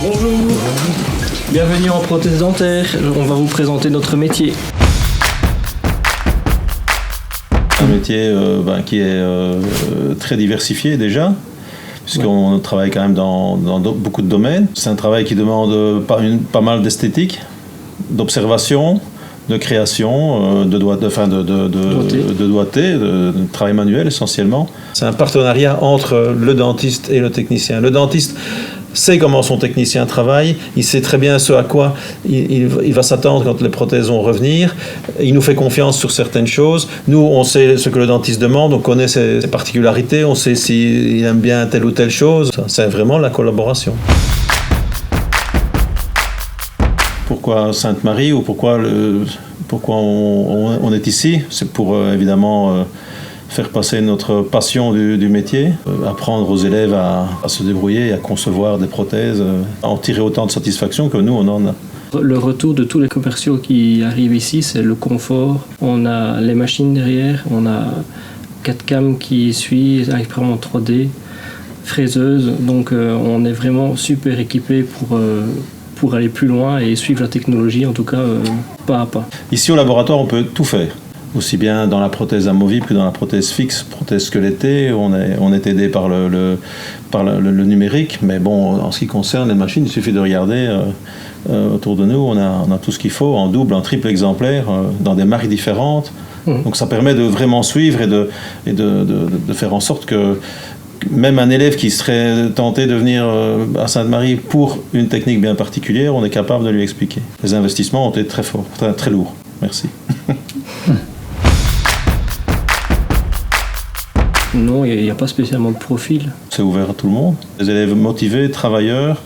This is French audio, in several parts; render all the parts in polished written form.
Bonjour, bienvenue en prothèse dentaire. On va vous présenter notre métier. Un métier qui est très diversifié déjà, puisqu'on travaille quand même dans beaucoup de domaines. C'est un travail qui demande pas mal d'esthétique, d'observation, de création, de doigté, de travail manuel essentiellement. C'est un partenariat entre le dentiste et le technicien. Le dentiste sait comment son technicien travaille, il sait très bien ce à quoi il va s'attendre quand les prothèses vont revenir, il nous fait confiance sur certaines choses, nous on sait ce que le dentiste demande, on connaît ses particularités, on sait s'il aime bien telle ou telle chose, c'est vraiment la collaboration. Pourquoi Sainte-Marie ou pourquoi on est ici? C'est pour évidemment faire passer notre passion du métier, apprendre aux élèves à se débrouiller et à concevoir des prothèses, à en tirer autant de satisfaction que nous on en a. Le retour de tous les commerciaux qui arrivent ici, c'est le confort. On a les machines derrière, on a 4 cams qui suivent, imprimante 3D, fraiseuse, donc on est vraiment super équipé pour aller plus loin et suivre la technologie, en tout cas pas à pas. Ici au laboratoire, on peut tout faire. Aussi bien dans la prothèse amovible que dans la prothèse fixe, prothèse squelettée, on est aidé par le numérique, mais bon, en ce qui concerne les machines, il suffit de regarder autour de nous, on a tout ce qu'il faut, en double, en triple exemplaire, dans des marques différentes, donc ça permet de vraiment suivre et de faire en sorte que même un élève qui serait tenté de venir à Sainte-Marie pour une technique bien particulière, on est capable de lui expliquer. Les investissements ont été très forts, très lourds. Merci. Non, il n'y a pas spécialement de profil. C'est ouvert à tout le monde. Des élèves motivés, travailleurs,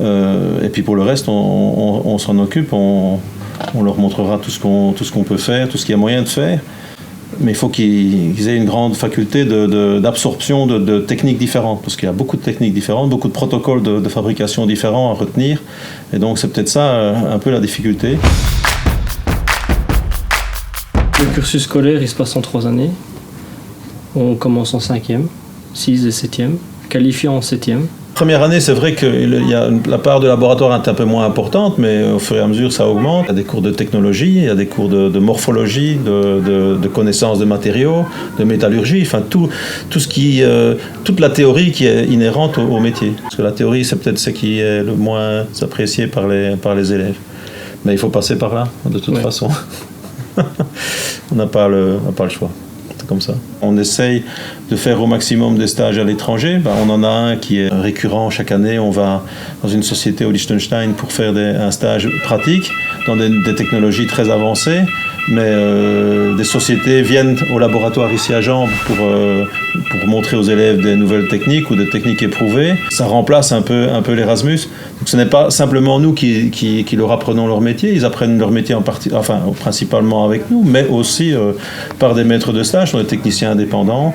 et puis pour le reste, on s'en occupe, on leur montrera tout ce qu'on peut faire, tout ce qu'il y a moyen de faire. Mais il faut qu'ils aient une grande faculté d'absorption de techniques différentes, parce qu'il y a beaucoup de techniques différentes, beaucoup de protocoles de fabrication différents à retenir, et donc c'est peut-être ça un peu la difficulté. Le cursus scolaire, il se passe en 3 années. On commence en 5e, 6 et 7e, qualifié en 7e. Première année, c'est vrai que la part de laboratoire est un peu moins importante, mais au fur et à mesure, ça augmente. Il y a des cours de technologie, il y a des cours de morphologie, de connaissance de matériaux, de métallurgie, enfin toute la théorie qui est inhérente au métier. Parce que la théorie, c'est peut-être ce qui est le moins apprécié par les élèves. Mais il faut passer par là, de toute façon. On n'a pas le choix. Comme ça. On essaye de faire au maximum des stages à l'étranger. On en a un qui est récurrent chaque année. On va dans une société au Liechtenstein pour faire un stage pratique dans des technologies très avancées. Mais des sociétés viennent au laboratoire ici à Jambes pour montrer aux élèves des nouvelles techniques ou des techniques éprouvées. Ça remplace un peu l'Erasmus. Donc ce n'est pas simplement nous qui leur apprenons leur métier. Ils apprennent leur métier principalement avec nous, mais aussi par des maîtres de stage, des techniciens indépendants,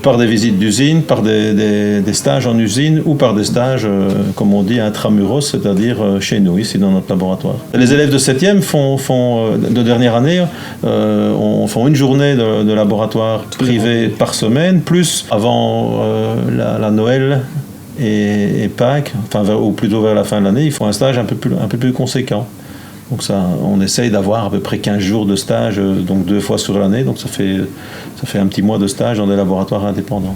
par des visites d'usine, par des stages en usine ou par des stages, comme on dit, intramuros, c'est-à-dire chez nous, ici dans notre laboratoire. Les élèves de 7e de dernière année, font une journée de laboratoire privé par semaine, plus avant la Noël et Pâques, ou plutôt vers la fin de l'année, ils font un stage un peu plus conséquent. Donc ça, on essaye d'avoir à peu près 15 jours de stage, donc 2 fois sur l'année, donc ça fait un petit mois de stage dans des laboratoires indépendants.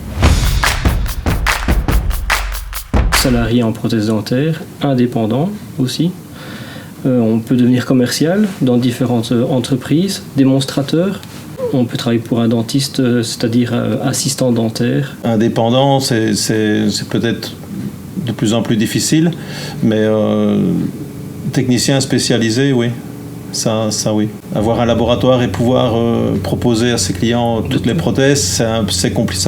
Salarié en prothèse dentaire, indépendant aussi. On peut devenir commercial dans différentes entreprises, démonstrateur. On peut travailler pour un dentiste, c'est-à-dire assistant dentaire. Indépendant, c'est peut-être de plus en plus difficile, mais technicien spécialisé, oui. Ça oui. Avoir un laboratoire et pouvoir proposer à ses clients toutes les prothèses, ça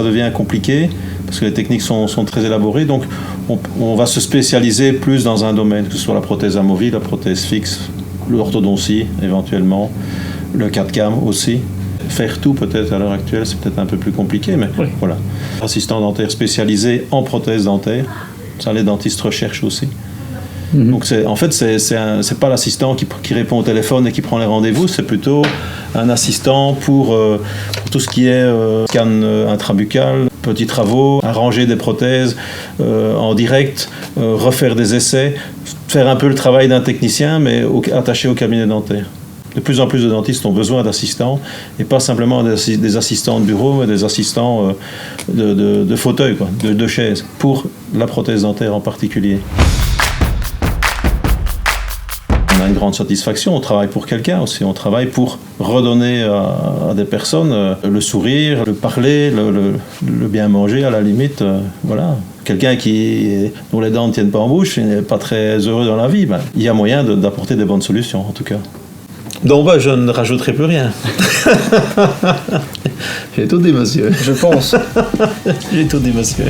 devient compliqué parce que les techniques sont très élaborées. Donc on va se spécialiser plus dans un domaine, que ce soit la prothèse amovible, la prothèse fixe, l'orthodontie éventuellement, le CAD/CAM aussi. Faire tout peut-être à l'heure actuelle, c'est peut-être un peu plus compliqué, mais oui. Voilà. Assistant dentaire spécialisé en prothèse dentaire, ça les dentistes recherchent aussi. Donc c'est pas l'assistant qui répond au téléphone et qui prend les rendez-vous, c'est plutôt un assistant pour tout ce qui est scan intrabuccal, petits travaux, arranger des prothèses en direct, refaire des essais, faire un peu le travail d'un technicien mais attaché au cabinet dentaire. De plus en plus de dentistes ont besoin d'assistants, et pas simplement des assistants de bureau, mais des assistants de fauteuil, de chaises, pour la prothèse dentaire en particulier. On a une grande satisfaction, on travaille pour quelqu'un aussi, on travaille pour redonner à des personnes le sourire, le parler, le bien manger à la limite, voilà. Quelqu'un dont les dents ne tiennent pas en bouche, il n'est pas très heureux dans la vie, il y a moyen d'apporter des bonnes solutions en tout cas. Donc je ne rajouterai plus rien. J'ai tout dit, monsieur. Je pense. J'ai tout dit, monsieur.